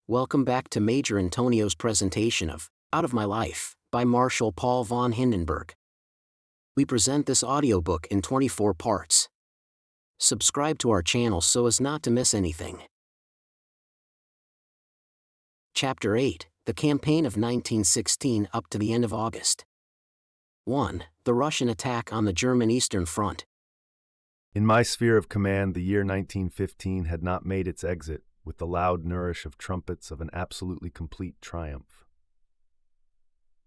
Welcome back to Major Antonio's presentation of Out of My Life by Marshal Paul von Hindenburg. We present this audiobook in 24 parts. Subscribe to our channel so as not to miss anything. Chapter 8, The Campaign of 1916 up to the end of August. 1. The Russian attack on the German Eastern Front. In my sphere of command, the year 1915 had not made its exit with the loud nourish of trumpets of an absolutely complete triumph.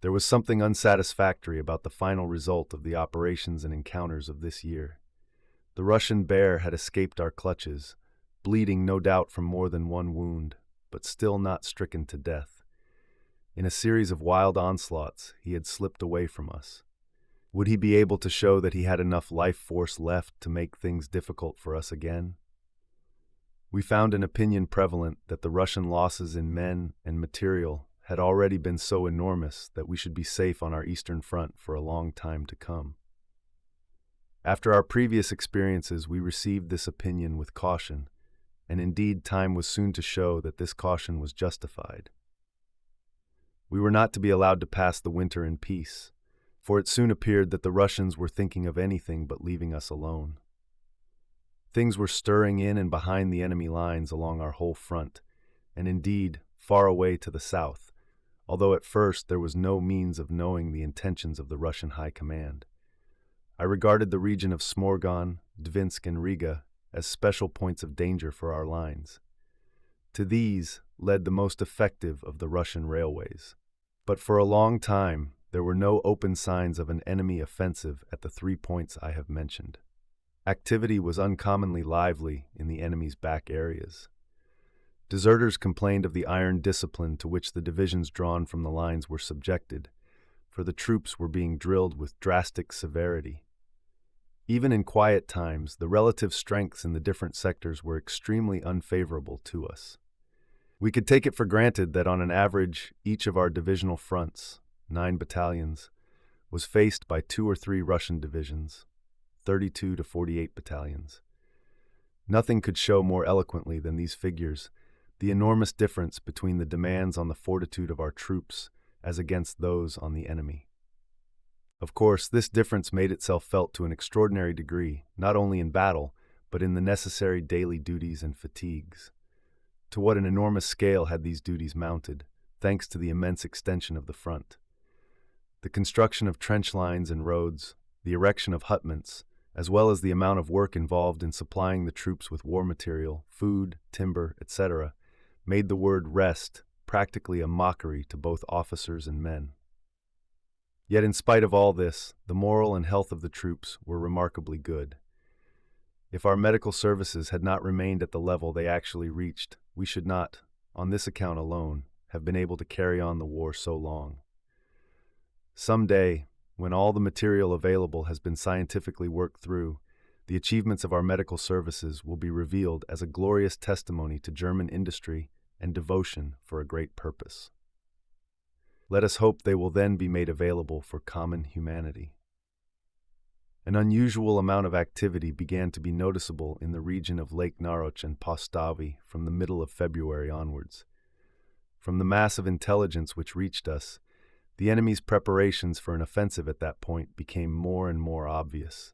There was something unsatisfactory about the final result of the operations and encounters of this year. The Russian bear had escaped our clutches, bleeding no doubt from more than one wound, but still not stricken to death. In a series of wild onslaughts, he had slipped away from us. Would he be able to show that he had enough life force left to make things difficult for us again? We found an opinion prevalent that the Russian losses in men and material had already been so enormous that we should be safe on our eastern front for a long time to come. After our previous experiences, we received this opinion with caution, and indeed time was soon to show that this caution was justified. We were not to be allowed to pass the winter in peace, for it soon appeared that the Russians were thinking of anything but leaving us alone. Things were stirring in and behind the enemy lines along our whole front, and indeed far away to the south, although at first there was no means of knowing the intentions of the Russian High Command. I regarded the region of Smorgon, Dvinsk, and Riga as special points of danger for our lines. To these led the most effective of the Russian railways. But for a long time, there were no open signs of an enemy offensive at the 3 points I have mentioned. Activity was uncommonly lively in the enemy's back areas. Deserters complained of the iron discipline to which the divisions drawn from the lines were subjected, for the troops were being drilled with drastic severity. Even in quiet times, the relative strengths in the different sectors were extremely unfavorable to us. We could take it for granted that on an average, each of our divisional fronts, 9 battalions, was faced by 2 or 3 Russian divisions, 32 to 48 battalions. Nothing could show more eloquently than these figures the enormous difference between the demands on the fortitude of our troops as against those on the enemy. Of course, this difference made itself felt to an extraordinary degree, not only in battle, but in the necessary daily duties and fatigues. To what an enormous scale had these duties mounted, thanks to the immense extension of the front. The construction of trench lines and roads, the erection of hutments, as well as the amount of work involved in supplying the troops with war material, food, timber, etc., made the word rest practically a mockery to both officers and men. Yet in spite of all this, the moral and health of the troops were remarkably good. If our medical services had not remained at the level they actually reached, we should not, on this account alone, have been able to carry on the war so long. Some day, when all the material available has been scientifically worked through, the achievements of our medical services will be revealed as a glorious testimony to German industry and devotion for a great purpose. Let us hope they will then be made available for common humanity. An unusual amount of activity began to be noticeable in the region of Lake Naroch and Postavi from the middle of February onwards. From the mass of intelligence which reached us, the enemy's preparations for an offensive at that point became more and more obvious.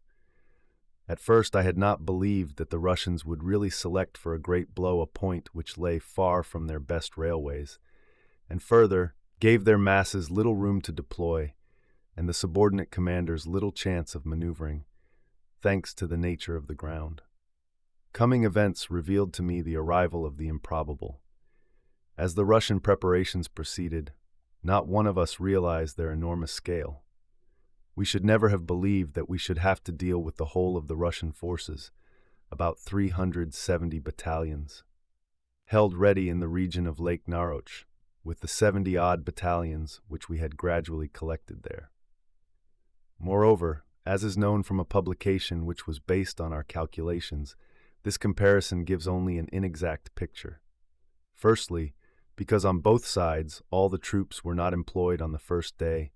At first I had not believed that the Russians would really select for a great blow a point which lay far from their best railways, and further, gave their masses little room to deploy, and the subordinate commanders little chance of maneuvering, thanks to the nature of the ground. Coming events revealed to me the arrival of the improbable. As the Russian preparations proceeded, not one of us realized their enormous scale. We should never have believed that we should have to deal with the whole of the Russian forces, about 370 battalions, held ready in the region of Lake Naroch, with the 70-odd battalions which we had gradually collected there. Moreover, as is known from a publication which was based on our calculations, this comparison gives only an inexact picture. Firstly, because on both sides all the troops were not employed on the first day,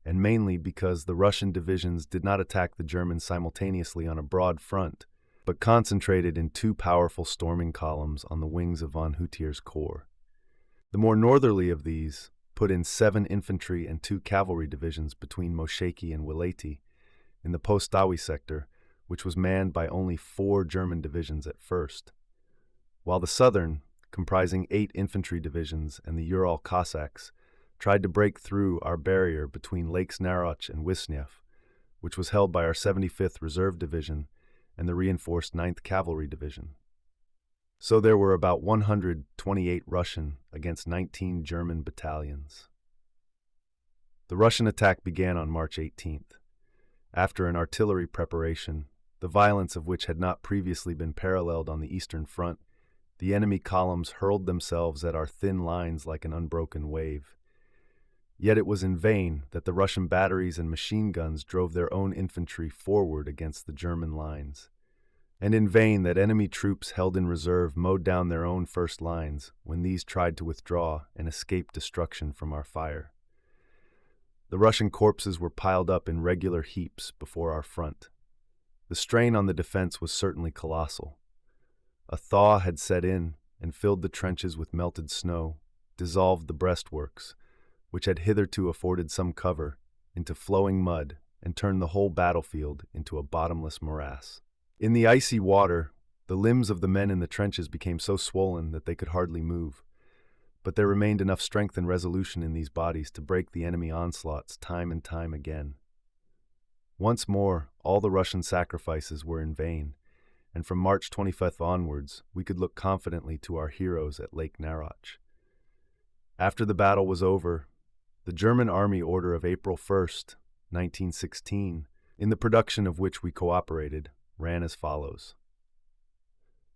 and mainly because the Russian divisions did not attack the Germans simultaneously on a broad front, but concentrated in 2 powerful storming columns on the wings of von Hutier's corps. The more northerly of these put in 7 infantry and 2 cavalry divisions between Mosheki and Wilaty in the Postawi sector, which was manned by only 4 German divisions at first, while the southern, comprising 8 infantry divisions and the Ural Cossacks, tried to break through our barrier between Lakes Naroch and Wisniew, which was held by our 75th Reserve Division and the reinforced 9th Cavalry Division. So there were about 128 Russian against 19 German battalions. The Russian attack began on March 18th. After an artillery preparation, the violence of which had not previously been paralleled on the Eastern Front, the enemy columns hurled themselves at our thin lines like an unbroken wave. Yet it was in vain that the Russian batteries and machine guns drove their own infantry forward against the German lines, and in vain that enemy troops held in reserve mowed down their own first lines when these tried to withdraw and escape destruction from our fire. The Russian corpses were piled up in regular heaps before our front. The strain on the defense was certainly colossal. A thaw had set in and filled the trenches with melted snow, dissolved the breastworks, which had hitherto afforded some cover, into flowing mud, and turned the whole battlefield into a bottomless morass. In the icy water, the limbs of the men in the trenches became so swollen that they could hardly move, but there remained enough strength and resolution in these bodies to break the enemy onslaughts time and time again. Once more, all the Russian sacrifices were in vain, and from March 25th onwards, we could look confidently to our heroes at Lake Naroch. After the battle was over, the German Army Order of April 1st, 1916, in the production of which we cooperated, ran as follows.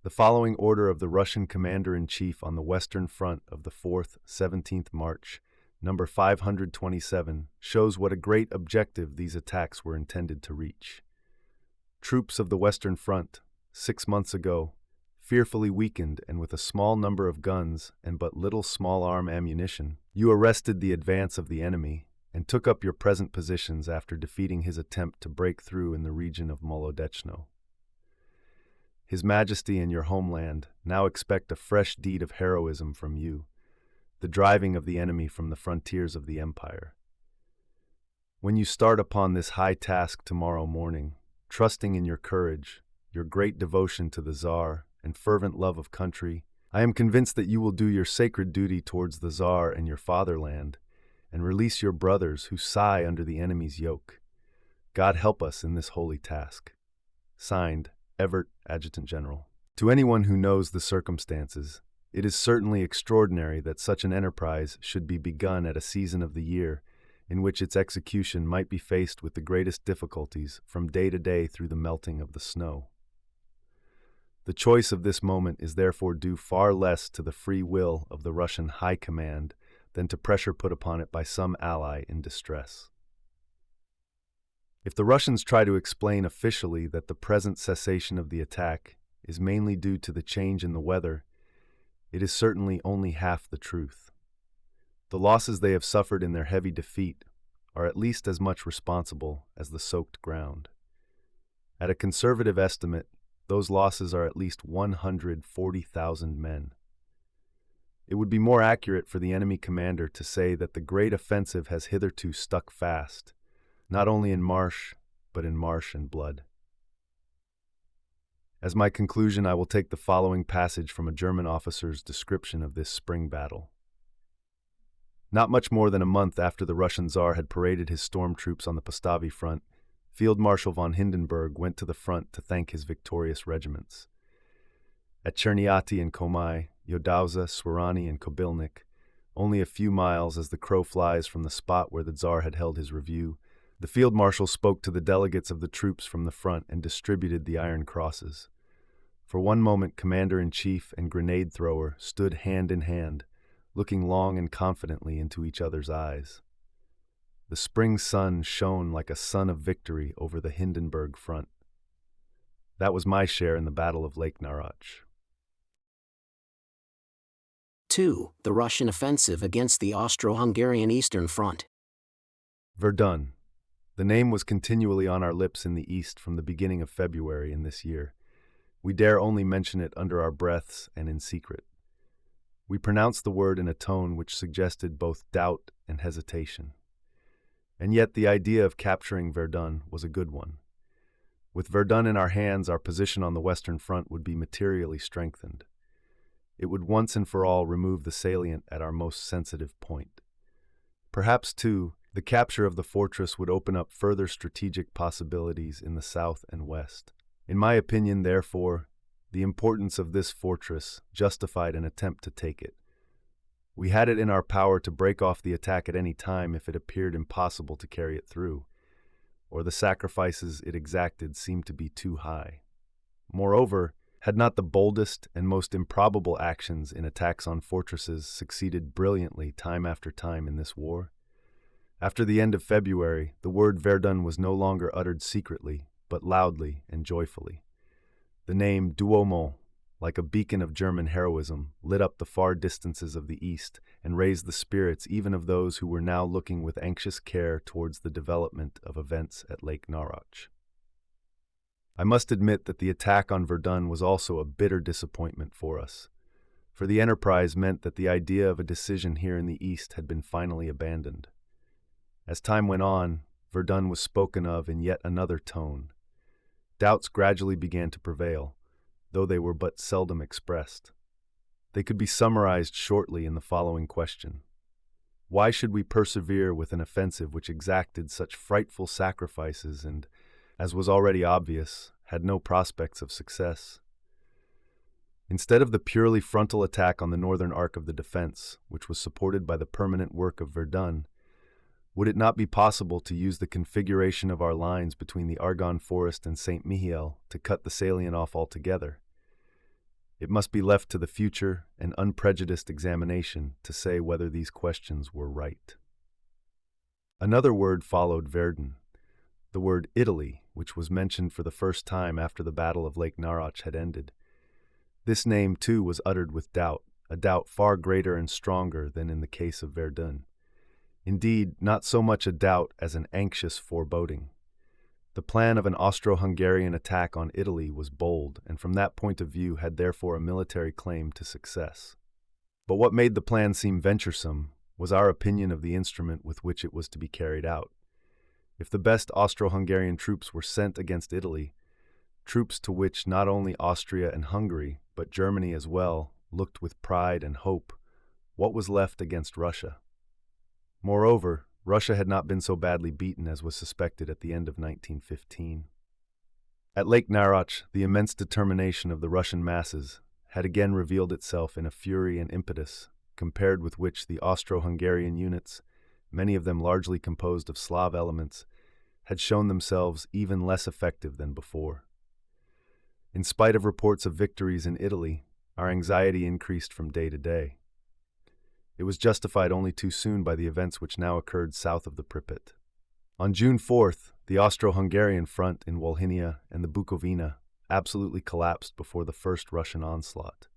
The following order of the Russian Commander-in-Chief on the Western Front of the 4th, 17th March, number 527, shows what a great objective these attacks were intended to reach. Troops of the Western Front, 6 months ago, fearfully weakened and with a small number of guns and but little small-arm ammunition, you arrested the advance of the enemy and took up your present positions after defeating his attempt to break through in the region of Molodechno. His Majesty and your homeland now expect a fresh deed of heroism from you, the driving of the enemy from the frontiers of the empire. When you start upon this high task tomorrow morning, trusting in your courage, your great devotion to the Tsar, and fervent love of country, I am convinced that you will do your sacred duty towards the Tsar and your fatherland, and release your brothers who sigh under the enemy's yoke. God help us in this holy task. Signed, Evert, Adjutant General. To anyone who knows the circumstances, it is certainly extraordinary that such an enterprise should be begun at a season of the year in which its execution might be faced with the greatest difficulties from day to day through the melting of the snow. The choice of this moment is therefore due far less to the free will of the Russian High Command than to pressure put upon it by some ally in distress. If the Russians try to explain officially that the present cessation of the attack is mainly due to the change in the weather, it is certainly only half the truth. The losses they have suffered in their heavy defeat are at least as much responsible as the soaked ground. At a conservative estimate, those losses are at least 140,000 men. It would be more accurate for the enemy commander to say that the great offensive has hitherto stuck fast, not only in marsh, but in marsh and blood. As my conclusion, I will take the following passage from a German officer's description of this spring battle. Not much more than a month after the Russian Tsar had paraded his storm troops on the Postavi front, Field Marshal von Hindenburg went to the front to thank his victorious regiments. At Cherniati and Komai, Yodauza, Swarani, and Kobilnik, only a few miles as the crow flies from the spot where the Tsar had held his review, the Field Marshal spoke to the delegates of the troops from the front and distributed the Iron Crosses. For one moment, Commander-in-Chief and grenade-thrower stood hand in hand, looking long and confidently into each other's eyes. The spring sun shone like a sun of victory over the Hindenburg front. That was my share in the Battle of Lake Naroch. 2. The Russian offensive against the Austro-Hungarian Eastern Front. Verdun. The name was continually on our lips in the East from the beginning of February in this year. We dare only mention it under our breaths and in secret. We pronounced the word in a tone which suggested both doubt and hesitation. And yet the idea of capturing Verdun was a good one. With Verdun in our hands, our position on the Western Front would be materially strengthened. It would once and for all remove the salient at our most sensitive point. Perhaps, too, the capture of the fortress would open up further strategic possibilities in the south and west. In my opinion, therefore, the importance of this fortress justified an attempt to take it. We had it in our power to break off the attack at any time if it appeared impossible to carry it through, or the sacrifices it exacted seemed to be too high. Moreover, had not the boldest and most improbable actions in attacks on fortresses succeeded brilliantly time after time in this war? After the end of February, the word Verdun was no longer uttered secretly, but loudly and joyfully. The name Duomo, like a beacon of German heroism, lit up the far distances of the east and raised the spirits even of those who were now looking with anxious care towards the development of events at Lake Narach. I must admit that the attack on Verdun was also a bitter disappointment for us, for the enterprise meant that the idea of a decision here in the east had been finally abandoned. As time went on, Verdun was spoken of in yet another tone. Doubts gradually began to prevail, though they were but seldom expressed. They could be summarized shortly in the following question: why should we persevere with an offensive which exacted such frightful sacrifices and, as was already obvious, had no prospects of success? Instead of the purely frontal attack on the northern arc of the defense, which was supported by the permanent work of Verdun, would it not be possible to use the configuration of our lines between the Argonne Forest and St. Mihiel to cut the salient off altogether? It must be left to the future and unprejudiced examination to say whether these questions were right. Another word followed Verdun, the word Italy, which was mentioned for the first time after the Battle of Lake Narach had ended. This name, too, was uttered with doubt, a doubt far greater and stronger than in the case of Verdun. Indeed, not so much a doubt as an anxious foreboding. The plan of an Austro-Hungarian attack on Italy was bold, and from that point of view had therefore a military claim to success. But what made the plan seem venturesome was our opinion of the instrument with which it was to be carried out. If the best Austro-Hungarian troops were sent against Italy, troops to which not only Austria and Hungary, but Germany as well, looked with pride and hope, what was left against Russia? Moreover, Russia had not been so badly beaten as was suspected at the end of 1915. At Lake Narach, the immense determination of the Russian masses had again revealed itself in a fury and impetus, compared with which the Austro-Hungarian units, many of them largely composed of Slav elements, had shown themselves even less effective than before. In spite of reports of victories in Italy, our anxiety increased from day to day. It was justified only too soon by the events which now occurred south of the Pripyat. On June 4th, the Austro-Hungarian front in Wolhynia and the Bukovina absolutely collapsed before the first Russian onslaught.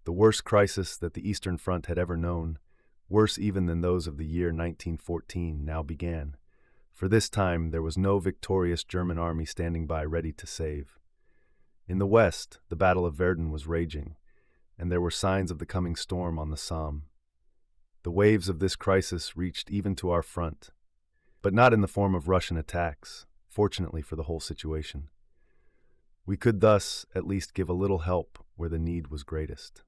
The worst crisis that the Eastern Front had ever known, worse even than those of the year 1914, now began. For this time there was no victorious German army standing by ready to save. In the west, the Battle of Verdun was raging, and there were signs of the coming storm on the Somme. The waves of this crisis reached even to our front, but not in the form of Russian attacks, fortunately for the whole situation. We could thus at least give a little help where the need was greatest.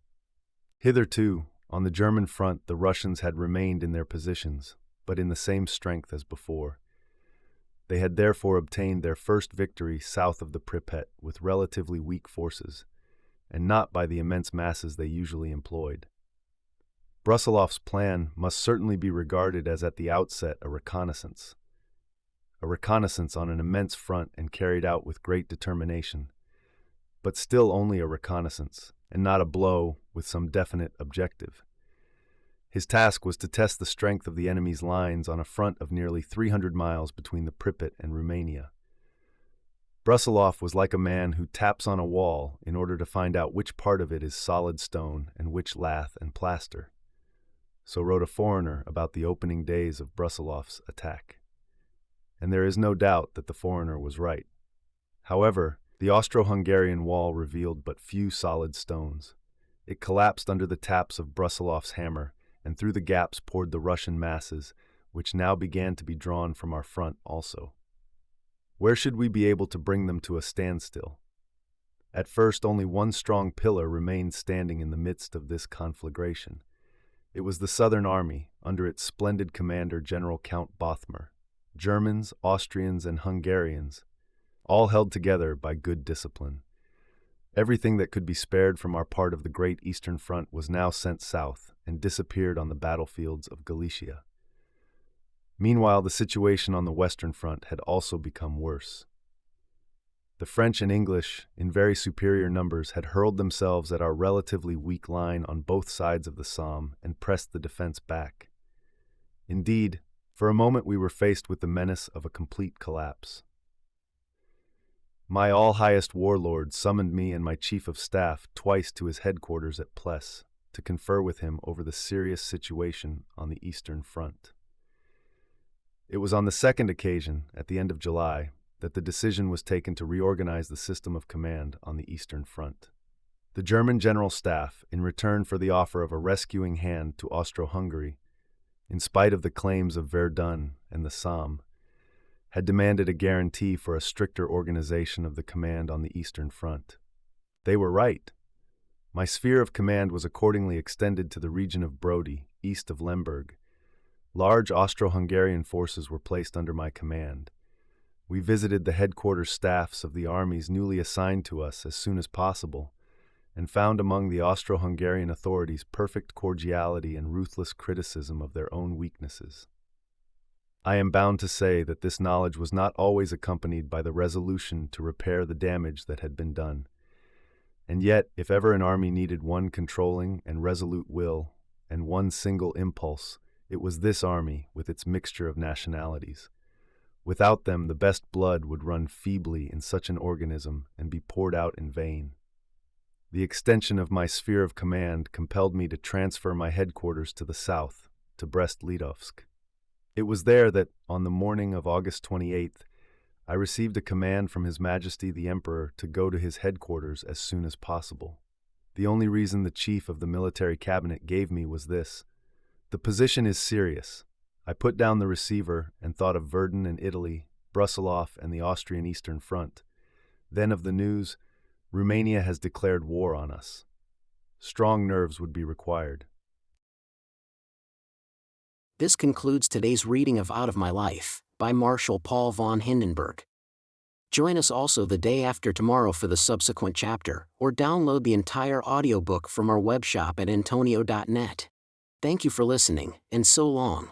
Hitherto, on the German front, the Russians had remained in their positions, but in the same strength as before. They had therefore obtained their first victory south of the Pripyat with relatively weak forces, and not by the immense masses they usually employed. Brussilov's plan must certainly be regarded as at the outset a reconnaissance on an immense front and carried out with great determination, but still only a reconnaissance, and not a blow with some definite objective. His task was to test the strength of the enemy's lines on a front of nearly 300 miles between the Pripyat and Rumania. Brusilov was like a man who taps on a wall in order to find out which part of it is solid stone and which lath and plaster. So wrote a foreigner about the opening days of Brusilov's attack. And there is no doubt that the foreigner was right. However, the Austro-Hungarian wall revealed but few solid stones. It collapsed under the taps of Brussilow's hammer, and through the gaps poured the Russian masses, which now began to be drawn from our front also. Where should we be able to bring them to a standstill? At first, only one strong pillar remained standing in the midst of this conflagration. It was the Southern Army, under its splendid commander, General Count Bothmer. Germans, Austrians, and Hungarians, all held together by good discipline. Everything that could be spared from our part of the great Eastern Front was now sent south and disappeared on the battlefields of Galicia. Meanwhile, the situation on the Western Front had also become worse. The French and English, in very superior numbers, had hurled themselves at our relatively weak line on both sides of the Somme and pressed the defense back. Indeed, for a moment we were faced with the menace of a complete collapse. My all-highest warlord summoned me and my chief of staff twice to his headquarters at Pless to confer with him over the serious situation on the Eastern Front. It was on the second occasion, at the end of July, that the decision was taken to reorganize the system of command on the Eastern Front. The German General Staff, in return for the offer of a rescuing hand to Austro-Hungary, in spite of the claims of Verdun and the Somme, had demanded a guarantee for a stricter organization of the command on the Eastern Front. They were right. My sphere of command was accordingly extended to the region of Brody, east of Lemberg. Large Austro-Hungarian forces were placed under my command. We visited the headquarters staffs of the armies newly assigned to us as soon as possible, and found among the Austro-Hungarian authorities perfect cordiality and ruthless criticism of their own weaknesses. I am bound to say that this knowledge was not always accompanied by the resolution to repair the damage that had been done. And yet, if ever an army needed one controlling and resolute will, and one single impulse, it was this army with its mixture of nationalities. Without them, the best blood would run feebly in such an organism and be poured out in vain. The extension of my sphere of command compelled me to transfer my headquarters to the south, to Brest-Litovsk. It was there that, on the morning of August 28th, I received a command from His Majesty the Emperor to go to his headquarters as soon as possible. The only reason the chief of the military cabinet gave me was this: the position is serious. I put down the receiver and thought of Verdun and Italy, Brussilov and the Austrian Eastern Front. Then of the news, Rumania has declared war on us. Strong nerves would be required. This concludes today's reading of Out of My Life, by Marshal Paul von Hindenburg. Join us also the day after tomorrow for the subsequent chapter, or download the entire audiobook from our webshop at intonio.net. Thank you for listening, and so long.